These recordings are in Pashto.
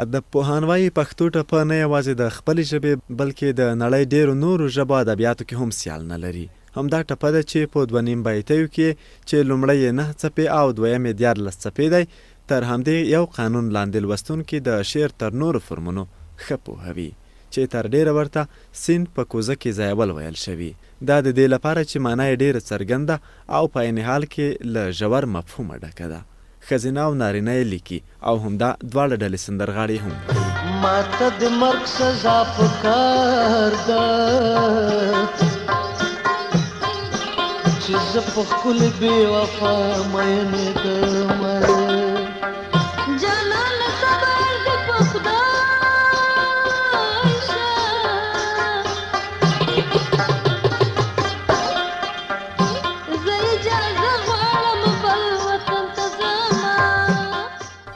ادب پوهان وایي پښتو ټپه نه یوازې د خپلې ژبې بلکې د نړۍ ډېرو نورو ژبو ادبیاتو کې هم سیال نه لري. همدا ټپه ده چې په 2 نیم بیتیو کې چې لومړی یې 9 څپې او دویم یې 14 څپې دی، تر همدې یو قانون لاندې لوستونکي د شعر تر نورو فرمونو ښه پوهوي چې تر ډېره ورته سین په کوزه کې ځایول ویل شوي. دا د دې لپاره چې معنا یې ډېره څرګنده او په عین حال کې له ژور مفهومه ډکه ده. ښځینه او نارینه یې لیکي او همدا دواړه ډلې سندرغاړي هم کوي. ماته د مرګ سزا پکار ده چې زه په ښکلې بې وفا مینې کړم. جانانه صبر دې په خدای شه، زه اجازه غواړم بل وطن ته ځمه.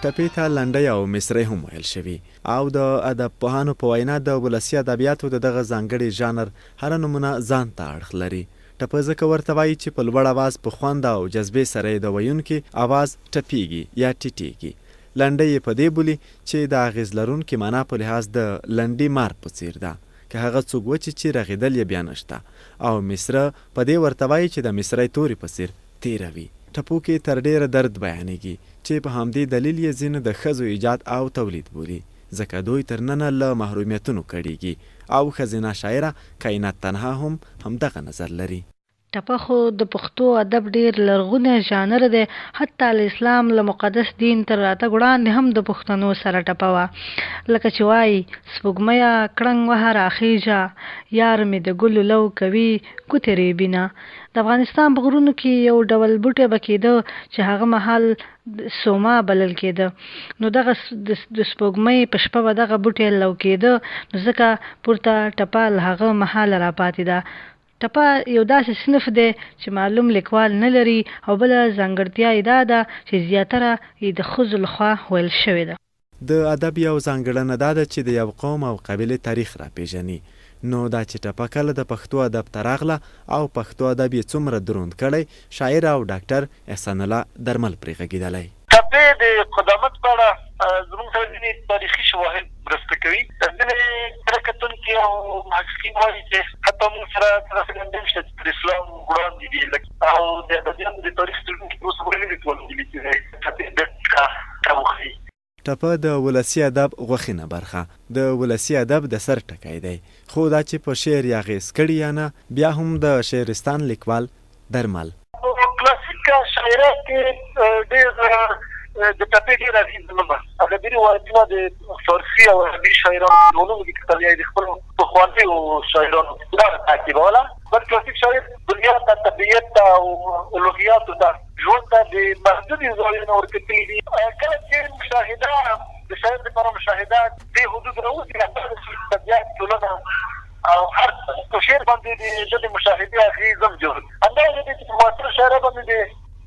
ټپې ته لنډۍ او مصرۍ هم ویل شوي او د ادب پوهانو په وینا د ولسي ادبیاتو د دغه ځانګړي ژانر هره نمونه ځان ته اړخ لري. ټپه ځکه ورته وایي چې په لوړ اواز په خوند او جذبې سره یې د ویونکي اواز ټپیږي یا ټیټیږي. لنډۍ یې په دې بولي چې د اغېز لرونکي معنا په لحاظ د لنډي مار په څیر ده، که هغه څوک وچې چې رغېدل یې بیا نشته. او مصره په دې ورته وایي چې د مصرۍ تورې په څیر تیره وي. ټپو کې تر ډېره درد بیانېږي چې په همدې دلیل یې ځینې د ښځو ایجاد او تولید بولي، ځکه دوی تر ننه له محرومیتونو کړېږي او ښځینه شاعره کائنات تنها هم همدغه نظر لري. ټپه خو د پښتو ادب ډېر لرغونی ژانر دی. حتی د اسلام له مقدس دین تر راتګ وړاندې هم د پښتنو سره ټپه وه. لکه چې وایي سپوږميه کړنګ وهه راخیژه، یار مې د ګلو لو کوي ګوتې ریبینه. د افغانستان په غرونو کې یو ډول بوټی به کېده چې هغه مهال سوما بلل کېده. نو دغه د سپوږمۍ په شپه به دغه بوټی لو کېده، نو ځکه پورته ټپه له هغه مهاله راپاتې ده. ټپه یو داسې صنف دی چې معلوم لیکوال نه لري او بله ځانګړتیا یې دا ده چې زیاتره یې د ښځو لخوا ویل شوې ده. د ادب یو ځانګړنه دا ده چې د یو قوم او قبیلې تاریخ راپېژني. نو دا چې ټپه کله د پښتو ادب ته راغله او پښتو ادب یې څومره دروند کړی، شاعر او ډاکټر احسان الله درمل پرې غږېدلی. ټپې د قدامت په اړه زموږ سره ځینې تاریخي شواهد مرسته کوي. ځینې کره کتونکي او محققین وایي چې حتی موږ سره داسې لنډۍ شته چې تر اسلام وړاندې دي او د ادبیاتو د تاریخ څېړونکي تر اوسه پورې نه دي توانیدلي چې ټپې دقیقه وښیي. ټپه د ولسي ادب غوښینه برخه، د ولسي ادب د سر ټکی دی. خو دا چې په شعر یې اغېز کړي یا نه، بیا هم د شعرستان لیکوال درمل کلاسیک شاعرۍ کې ډېر د ټپې ډېر اغېز نه ده. ادبي روایتونه د فارسي او عربي شاعرانو په نومونو کې کتل یا د خپلو پخوانیو شاعرانو لاره تعقیبوله. بل کلاسیک شاعر دنیا ته، طبیعت ته او الوهیاتو ته، ژوند ته د محدودې زاویې نه ورکتلي دي. کله چې مشاهده د شاعر لپاره مشاهده دې حدود راوځي، طبیعت، ټولنه او هر په شعر باندې د مشاهدې اغېز هم جوړ. همدارنګه د معاصر شاعر باندې د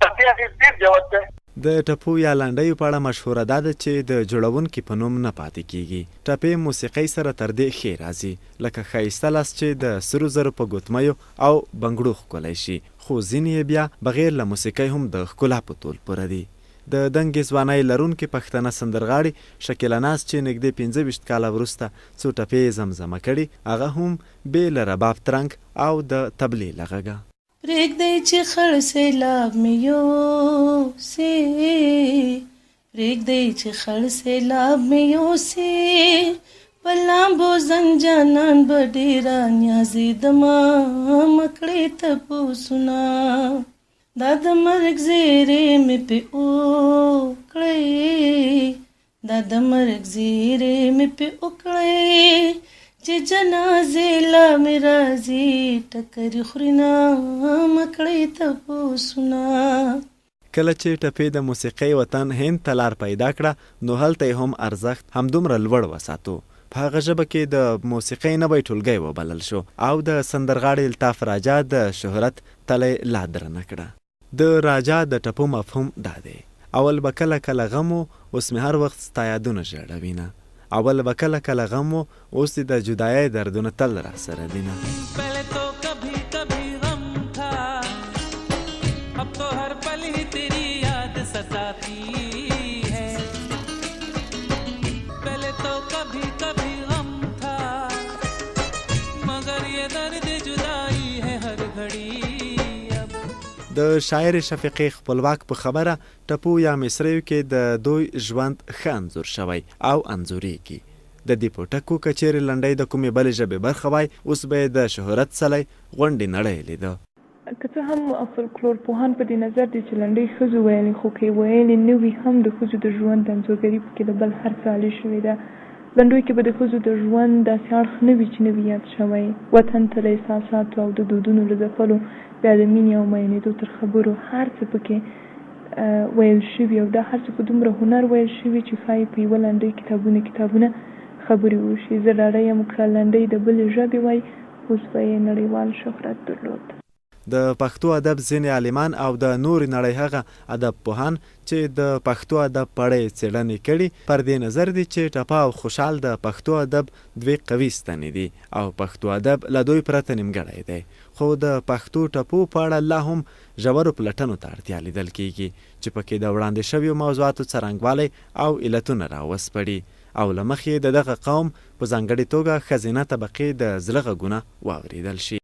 ټپې اغېز ډېر جوت دی. د ټپو یا لنډیو په اړه مشهوره دا ده چې د جوړونکي په نوم نه پاتې کیږي. ټپې موسیقۍ سره تر دې ښې راځي، لکه ښایسته لاس چې د سرو زرو په ګوتمیو او بنګړو ښکلی شي، خو ځینې یې بیا بغیر له موسیقۍ هم د ښکلا په تول پوره دي. د دنګې ځوانۍ لرونکي پښتنه سندرغاړي شکیله ناز چې نږدې 25 کاله وروسته څو ټپې زمزمه کړي، هغه هم بې له رباب ترنګ او د تبلې له غږه. پرېږدی چې خړ سیلاب مې یوسي، پرېږدی چې خړ سیلاب مې یوسي، په لامبو زنجانان به ډېره نیازېدمه، مکړې تپوسونه دا د مرګ زیرې مې پې وکړې، دا د مرګ زیرې مې پې وکړې، چې جنازې لا مې راځي ټکرې خورینه، مکړې تپوسونه. کله چې ټپې د موسیقۍ وطن هند ته لار پیدا کړه، نو هلته یې هم ارزښت همدومره لوړ وساتو. په هغه ژبه کې د موسیقۍ نوی ټولګی وبلل شو او د سندرغاړي الطاف راجا د شهرت تلی لا درنه کړه. د راجا د ټپو مفهوم دا دی: اول به کله کله غم و، اوس مې هر وخت ستا یادونه ژړوینه. اول به کله کله غم و، اوس د جدایۍ دردونه تل را سره دینه. د شاعر شفیقي خپلواک په خبره ټپو یا مصریو کې د دوی ژوند ښه انځور شوی او انځورېږي. د دې په ټکو که چیرې لنډۍ د کومې بلې ژبې برخه وای، اوس به یې د شهرت سلی غونډې نړۍ لیده. که څه هم فولکلور پوهان په دې نظر دي چې لنډۍ ښځو ویلې، خو که یې ویلې نه وي هم د ښځو د ژوند انځورګري پکې د بل هر څه عالي شوې ده. لنډیو کې به د ښځو د ژوند داسې اړخ نه وي چې نه وي یاد شوی. وطن ته د احساساتو او د دودونو له ځپلو، بیا د مینې او مینېدو تر خبرو هر څه پکې ویل شوي، او دا هر څه په دومره هنر ویل شوي چې ښایي په یوه لنډۍ کتابونه خبرې وشي. زه ډاډه یم که لنډۍ د بلې ژبې وای، اوس به یې نړیوال شهرت درلود. د پښتو ادب ځینې عالمان او د نورې نړۍ هغه ادب پوهان چې د پښتو ادب په اړه یې څېړنې کړي پر دې نظر دي چې ټپه او خوشحال د پښتو ادب دوې قوي ستنې دي او پښتو ادب له دوی پرته نیمګړی دی. خو د پښتو ټپو په اړه لا هم ژورو پلټنو ته اړتیا لیدل کیږي چې پکې د وړاندې شویو موضوعاتو څرنګوالی او علتونه راوسپړي او له مخې د دغه قوم په ځانګړې توګه ښځینه طبقې د زړه غږونه واورېدل شي.